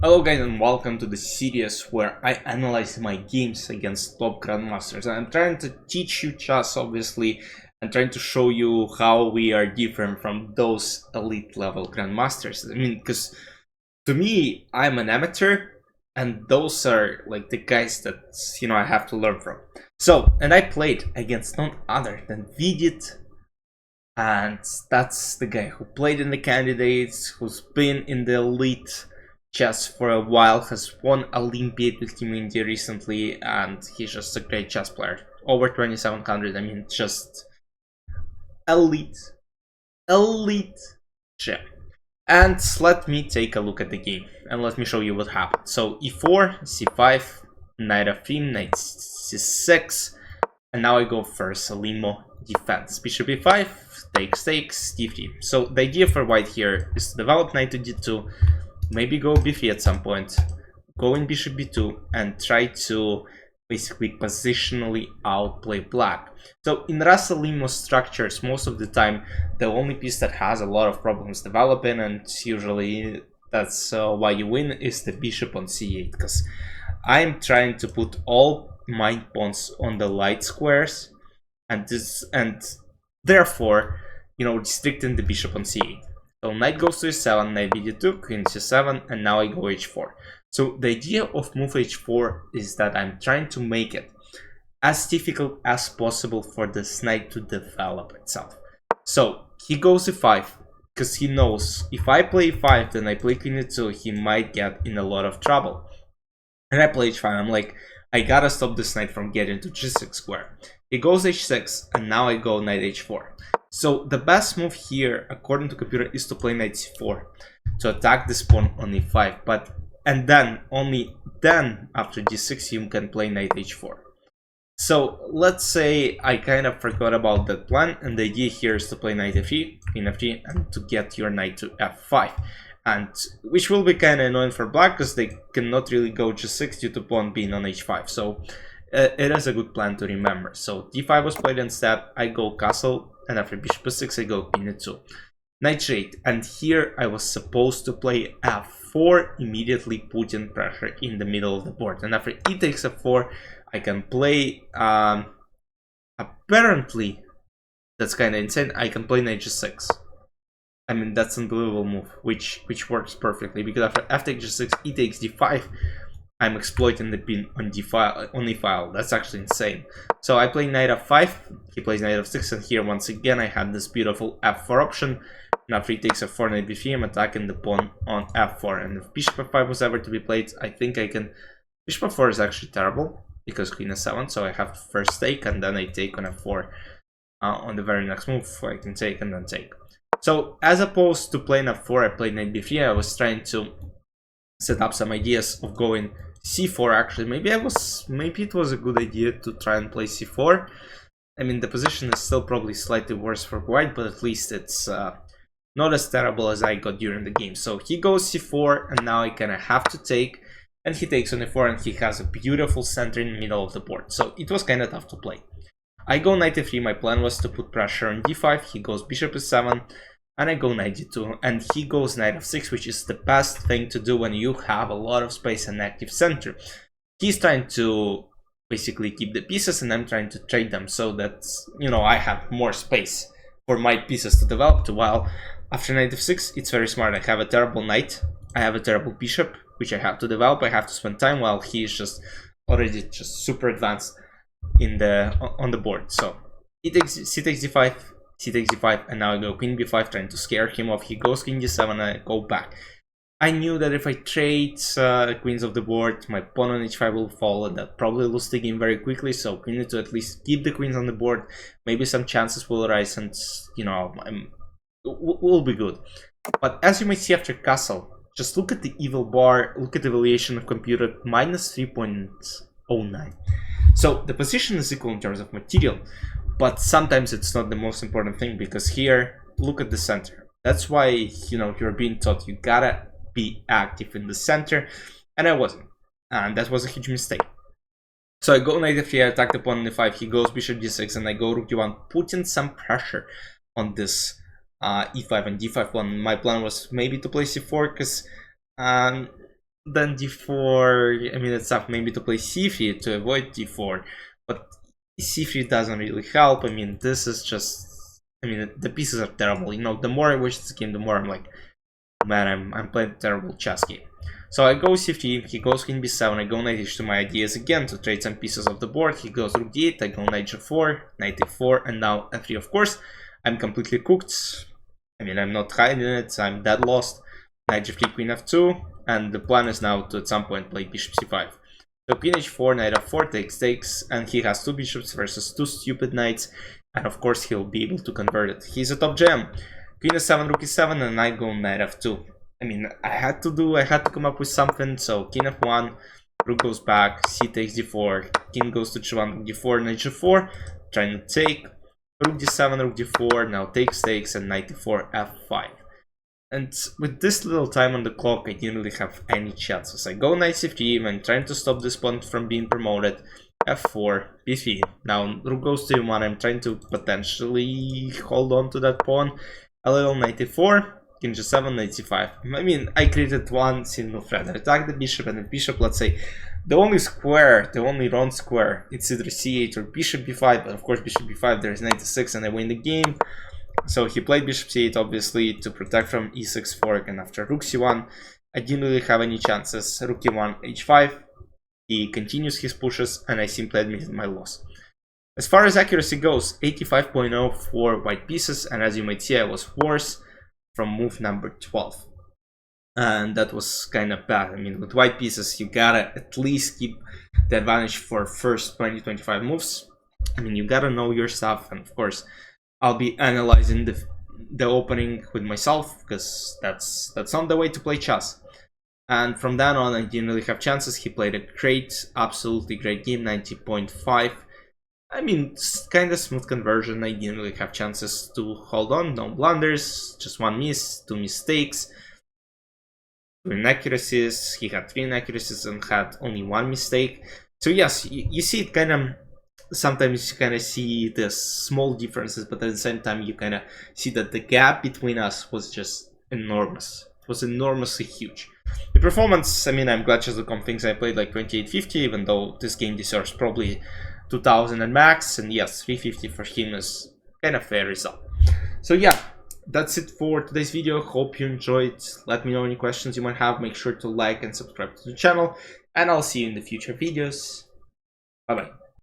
Hello guys and welcome to the series where I analyze my games against top grandmasters, and I'm trying to teach you chess obviously and trying to show you how we are different from those elite level grandmasters. I mean, because to me I'm an amateur and those are like the guys that I have to learn from. So, and I played against none other than Vidit, and that's the guy who played in the candidates, who's been in the elite chess for a while, has won Olympiad with Team India recently, and he's just a great chess player. Over 2700, I mean, just elite, elite chess. And let me take a look at the game, and let me show you what happened. So e4, c5, knight f3, knight c6, and now I go for Salimo defense. Bishop e5, takes, d3. So the idea for white here is to develop knight to d2, maybe go b3 at some point, go in bishop b2, and try to basically positionally outplay black. So in Salimo structures, most of the time, the only piece that has a lot of problems developing, and usually that's why you win, is the bishop on c8, because I'm trying to put all my pawns on the light squares, and therefore, restricting the bishop on c8. So knight goes to e7, knight bd2, queen c7, and now I go h4. So the idea of move h4 is that I'm trying to make it as difficult as possible for this knight to develop itself. So he goes e5, because he knows if I play e5, then I play queen e2, he might get in a lot of trouble. And I play h5, I'm like, I gotta stop this knight from getting to g6 square. He goes h6, and now I go knight h4. So the best move here, according to computer, is to play knight c4 to attack this pawn on e5. And then only then after g6 you can play knight h4. So let's say I kind of forgot about that plan, and the idea here is to play knight f3, queen f3, and to get your knight to f5. And which will be kind of annoying for black because they cannot really go g6 due to pawn being on h5. So it is a good plan to remember. So d5 was played instead. I go castle, and after bishop e6 I go queen e2, knight g8, and here I was supposed to play f4, immediately putting pressure in the middle of the board. And after e takes f4, I can play apparently that's kind of insane. I can play knight g6. I mean, that's an unbelievable move, which works perfectly, because after f takes g6, e takes d5, I'm exploiting the pin on e-file. That's actually insane. So I play knight f5, he plays knight f6, and here once again I had this beautiful f4 option. Now if he takes f4, knight b3, I'm attacking the pawn on f4. And if bishop f5 was ever to be played, I think I can... Bishop f4 is actually terrible, because queen s7, so I have to first take, and then I take on f4. On the very next move, I can take and then take. So as opposed to playing f4, I played knight b3. I was trying to set up some ideas of going c4. Actually, maybe it was a good idea to try and play c4. I mean, the position is still probably slightly worse for white, but at least it's not as terrible as I got during the game. So he goes c4, and now I kind of have to take, and he takes on e4, and he has a beautiful center in the middle of the board. So it was kind of tough to play. I go knight e3. My plan was to put pressure on d5. He goes bishop e7, and I go knight d2, and he goes knight f6, which is the best thing to do when you have a lot of space and active center. He's trying to basically keep the pieces, and I'm trying to trade them so that, I have more space for my pieces to develop to. While after knight f6, it's very smart. I have a terrible knight, I have a terrible bishop, which I have to develop. I have to spend time, while he is just already just super advanced on the board. So c takes d5, c takes d5, and now I go queen b5, trying to scare him off. He goes king d7, and I go back. I knew that if I trade queens of the board, my pawn on h5 will fall, and that probably lose the game very quickly. So we need to at least keep the queens on the board. Maybe some chances will arise, and will be good. But as you may see after castle, just look at the evil bar, look at the valuation of computer, minus 3.09. So the position is equal in terms of material, but sometimes it's not the most important thing, because here, look at the center. That's why, you're being taught you gotta be active in the center, and I wasn't. And that was a huge mistake. So I go knight f3, I attack the pawn on e5, he goes bishop d6, and I go rook d1, putting some pressure on this e5 and d5 pawn. My plan was maybe to play c4, because then d4, I mean, it's tough maybe to play c3 to avoid d4, but c3 doesn't really help. I mean, this is just, I mean, the pieces are terrible. You know, the more I watch this game, the more I'm like, man, I'm playing a terrible chess game. So I go c3, he goes king b7, I go knight h2. My idea is again to trade some pieces of the board. He goes rook d8, I go knight g4, knight e4, and now f3. Of course, I'm completely cooked. I mean, I'm not hiding it, I'm dead lost. Knight g3, queen f2, and the plan is now to at some point play bishop c5. So queen h4, knight f4 takes, and he has 2 bishops versus 2 stupid knights, and of course he'll be able to convert it. He's a top gem. Queen e7, rook e7, and I go knight f2. I mean, I had to come up with something, so king f1, rook goes back, c takes d4, king goes to g1, rook d4, knight g4, trying to take, rook d7, rook d4, now takes, and knight d4, f5. And with this little time on the clock, I didn't really have any chances. I go knight c3, I'm trying to stop this pawn from being promoted, f4, b3. Now rook goes to e1, I'm trying to potentially hold on to that pawn. A little knight e4, king g7, knight c5. I mean, I created one single thread. I attack the bishop, and the bishop, let's say, the only square, the only round square, it's either c8 or bishop b5, but of course bishop b5, there's knight e6, and I win the game. So he played bishop c8, obviously, to protect from e6 fork, and after rook c1, I didn't really have any chances. Rook e1, h5, he continues his pushes, and I simply admitted my loss. As far as accuracy goes, 85.0 for white pieces, and as you might see, I was worse from move number 12. And that was kind of bad. I mean, with white pieces, you gotta at least keep the advantage for first 20-25 moves. I mean, you gotta know your stuff, and of course, I'll be analyzing the opening with myself, because that's not the way to play chess. And from then on, I didn't really have chances. He played a great, absolutely great game, 90.5. I mean, kind of smooth conversion. I didn't really have chances to hold on. No blunders, just one miss, 2 mistakes, 2 inaccuracies. He had 3 inaccuracies and had only 1 mistake. So yes, you see it kind of, sometimes you kind of see the small differences, but at the same time you kind of see that the gap between us was just enormous. It was enormously huge. The performance, I mean, I'm glad chess.com thinks I played like 2850, even though this game deserves probably 2000 and max, and yes, 350 for him is kind of fair result. So yeah, that's it for today's video. Hope you enjoyed. Let me know any questions you might have. Make sure to like and subscribe to the channel, and I'll see you in the future videos. Bye bye.